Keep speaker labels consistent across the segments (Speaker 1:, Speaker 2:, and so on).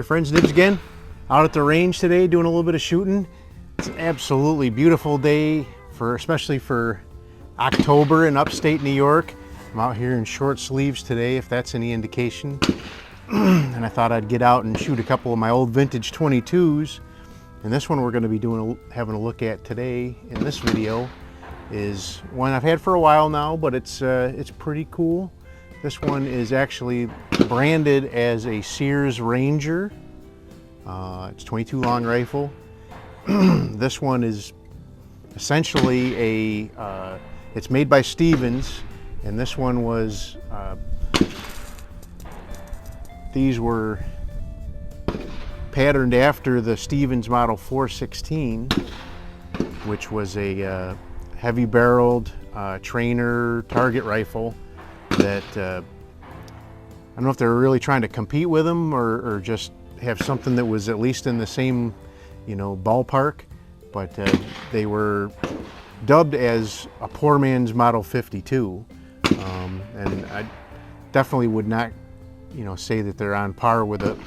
Speaker 1: there, friends. Nibs again, out at the range today doing a little bit of shooting. It's an absolutely beautiful day, especially for October in upstate New York. I'm out here in short sleeves today, if that's any indication. And I thought I'd get out and shoot a couple of my old vintage 22s. And this one we're going to be having a look at today in this video is one I've had for a while now, but it's pretty cool. This one is actually branded as a Sears Ranger. It's 22 long rifle. This one is essentially it's made by Stevens, and this one was, these were patterned after the Stevens Model 416, which was a heavy barreled trainer target rifle that I don't know if they were really trying to compete with them or just have something that was at least in the same, ballpark, but they were dubbed as a poor man's Model 52, and I definitely would not, say that they're on par with at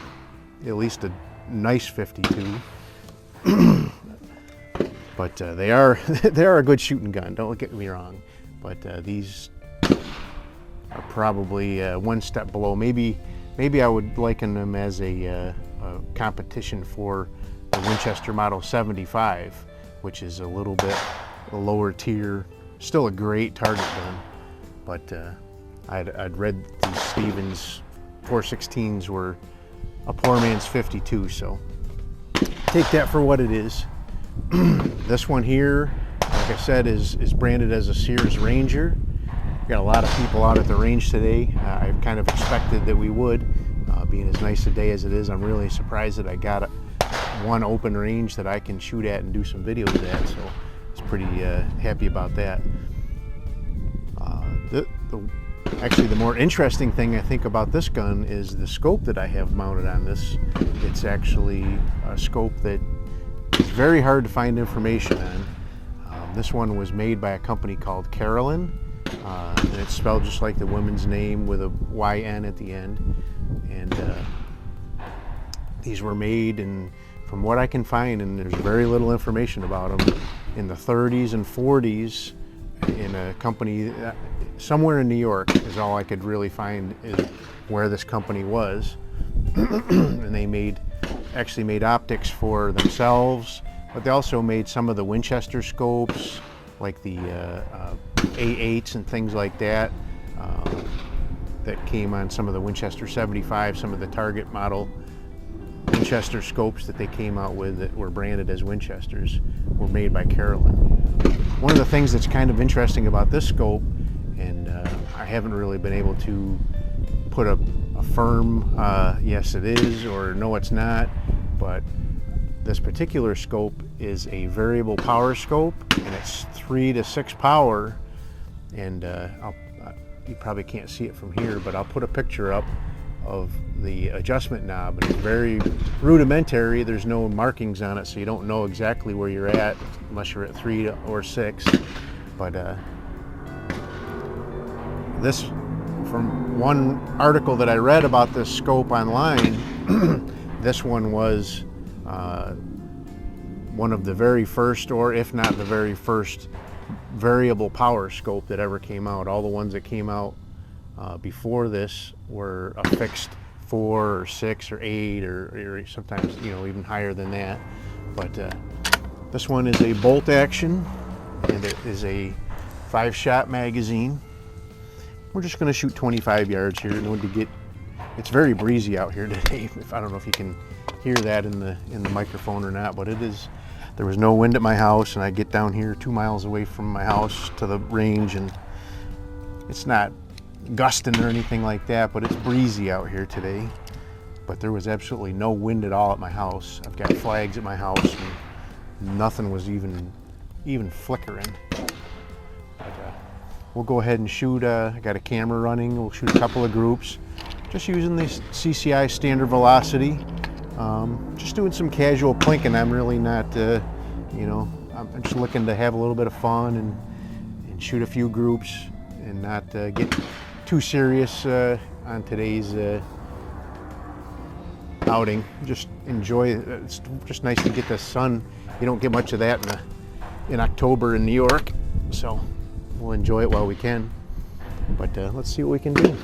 Speaker 1: least a nice 52. But they are a good shooting gun. Don't get me wrong, but these are probably one step below. Maybe I would liken them as a competition for the Winchester Model 75, which is a little bit a lower tier. Still a great target gun, but I'd read these Stevens 416s were a poor man's 52, so take that for what it is. This one here, like I said, is branded as a Sears Ranger. Got a lot of people out at the range today. I kind of expected that we would, being as nice a day as it is. I'm really surprised that I got one open range that I can shoot at and do some videos at, so I was pretty happy about that. Actually, the more interesting thing I think about this gun is the scope that I have mounted on this. It's actually a scope that is very hard to find information on. This one was made by a company called Carolyn. And it's spelled just like the woman's name with a YN at the end. And these were made, and from what I can find, and there's very little information about them, in the 30s and 40s in a company somewhere in New York is all I could really find is where this company was. And they actually made optics for themselves, but they also made some of the Winchester scopes, like the A8s and things like that, that came on some of the Winchester 75, some of the target model Winchester scopes that they came out with that were branded as Winchesters were made by Carolyn. One of the things that's kind of interesting about this scope, and I haven't really been able to put a firm yes it is or no it's not, but this particular scope is a variable power scope, and it's 3 to 6 power, and you probably can't see it from here, but I'll put a picture up of the adjustment knob, and it's very rudimentary. There's no markings on it, so you don't know exactly where you're at unless you're at 3 or 6. But this, from one article that I read about this scope online, this one was one of the very first, or if not the very first, variable power scope that ever came out. All the ones that came out before this were a fixed 4 or 6 or 8 or sometimes even higher than that. But this one is a bolt action, and it is a 5-shot magazine. We're just going to shoot 25 yards here. It's very breezy out here today. I don't know if you can hear that in the microphone or not, but it is. There was no wind at my house, and I get down here 2 miles away from my house to the range, and it's not gusting or anything like that, but it's breezy out here today. But there was absolutely no wind at all at my house. I've got flags at my house, and nothing was even flickering. But we'll go ahead and shoot. I got a camera running. We'll shoot a couple of groups, just using the CCI standard velocity. Just doing some casual plinking. I'm really not, I'm just looking to have a little bit of fun and shoot a few groups and not get too serious on today's outing. Just enjoy it. It's just nice to get the sun. You don't get much of that in October in New York, so we'll enjoy it while we can. But let's see what we can do.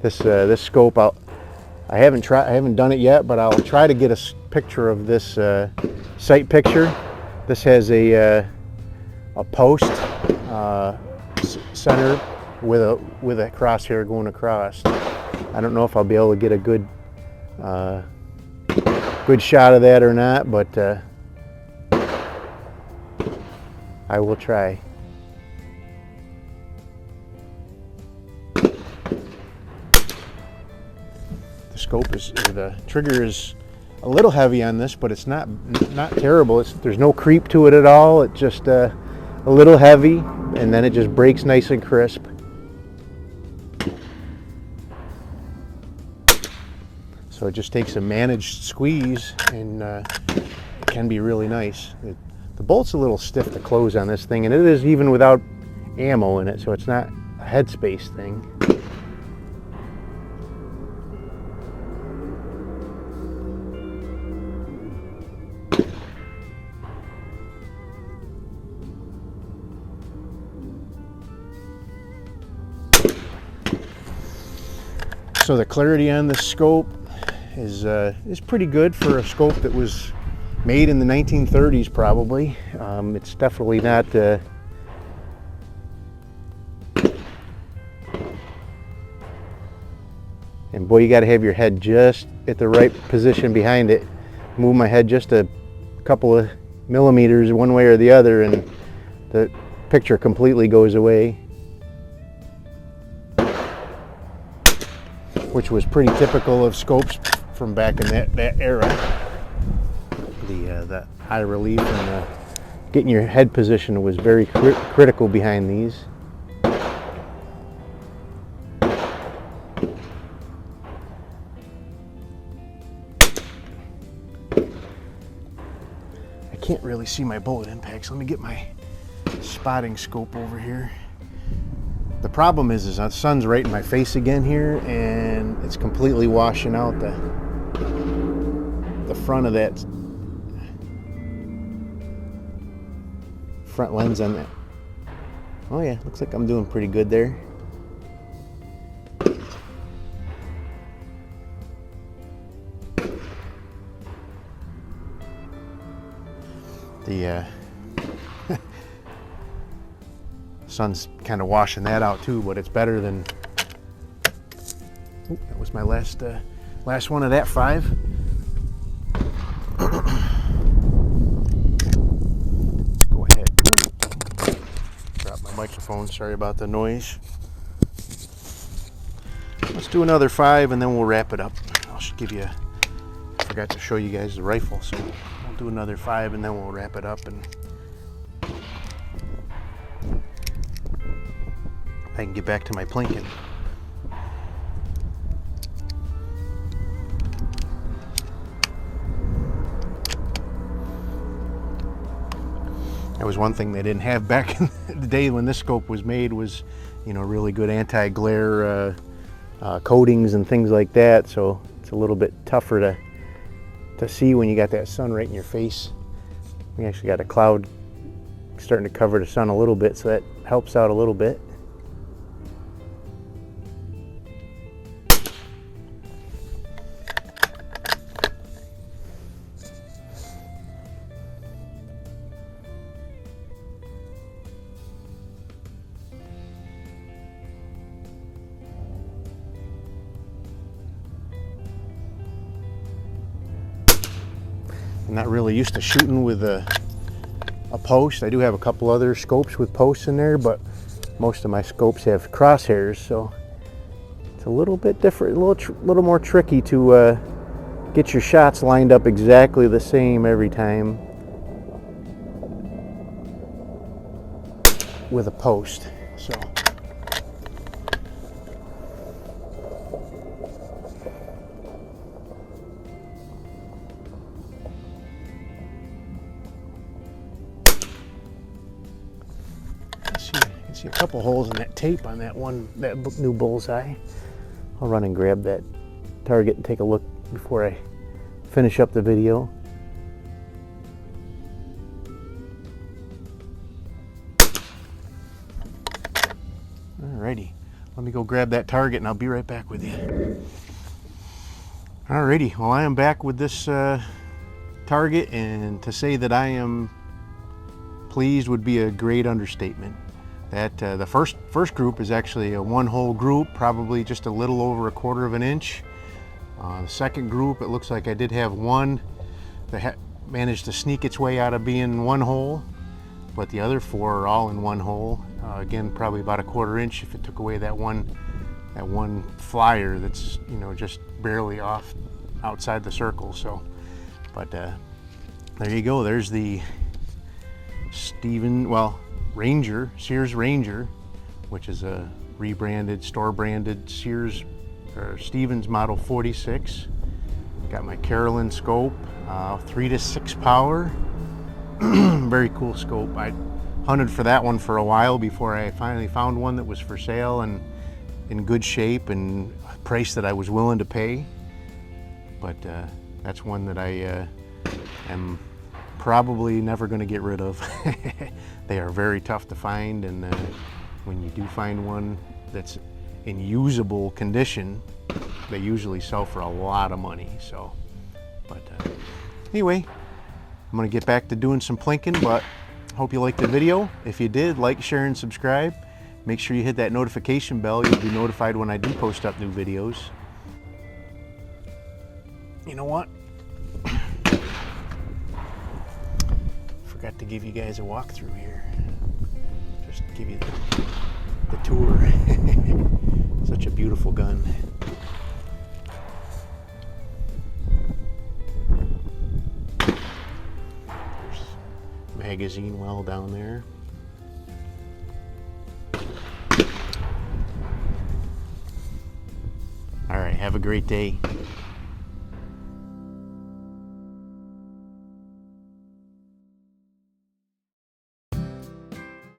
Speaker 1: This scope, I haven't done it yet, but I'll try to get a picture of this sight picture. This has a post center with a crosshair going across. I don't know if I'll be able to get a good shot of that or not, but I will try. The trigger is a little heavy on this, but it's not terrible. There's no creep to it at all. It's just a little heavy, and then it just breaks nice and crisp. So it just takes a managed squeeze, and it can be really nice. The bolt's a little stiff to close on this thing, and it is even without ammo in it, so it's not a headspace thing. So the clarity on this scope is pretty good for a scope that was made in the 1930s, probably. It's definitely not. And boy, you got to have your head just at the right position behind it. Move my head just a couple of millimeters one way or the other, and the picture completely goes away. Which was pretty typical of scopes from back in that era. The high relief and getting your head position was very critical behind these. I can't really see my bullet impacts. Let me get my spotting scope over here. The problem is the sun's right in my face again here, and it's completely washing out the front of that front lens on that. Oh yeah, looks like I'm doing pretty good there. The sun's kind of washing that out too, but it's better than. Ooh, that was my last one of that 5. Go ahead. Drop my microphone. Sorry about the noise. Let's do another 5, and then we'll wrap it up. I'll give you. I forgot to show you guys the rifle, so we'll do another 5, and then we'll wrap it up and. I can get back to my plinking. That was one thing they didn't have back in the day when this scope was made was, really good anti-glare coatings and things like that. So it's a little bit tougher to see when you got that sun right in your face. We actually got a cloud starting to cover the sun a little bit, so that helps out a little bit. I'm not really used to shooting with a post. I do have a couple other scopes with posts in there, but most of my scopes have crosshairs, so it's a little bit different, a little more tricky to get your shots lined up exactly the same every time with a post. So a couple holes in that tape on that new bullseye. I'll run and grab that target and take a look before I finish up the video. Alrighty, let me go grab that target and I'll be right back with you. Alrighty, well, I am back with this target, and to say that I am pleased would be a great understatement. That the first group is actually a one-hole group, probably just a little over 1/4 of an inch. The second group, it looks like I did have one that managed to sneak its way out of being one hole, but the other 4 are all in one hole. Again, probably about 1/4 inch if it took away that one flyer that's, you know, just barely off outside the circle. So, but there you go. There's the Ranger, Sears Ranger, which is a rebranded, store-branded Sears or Stevens Model 46. Got my Carolyn scope, 3 to 6 power. Very cool scope. I hunted for that one for a while before I finally found one that was for sale and in good shape and a price that I was willing to pay. But that's one that I am probably never going to get rid of. They are very tough to find, and when you do find one that's in usable condition, they usually sell for a lot of money. So, but anyway, I'm going to get back to doing some plinking, but hope you liked the video. If you did, like, share, and subscribe. Make sure you hit that notification bell. You'll be notified when I do post up new videos. You know what? Forgot to give you guys a walkthrough here. Just give you the tour. Such a beautiful gun. There's magazine well down there. All right, have a great day.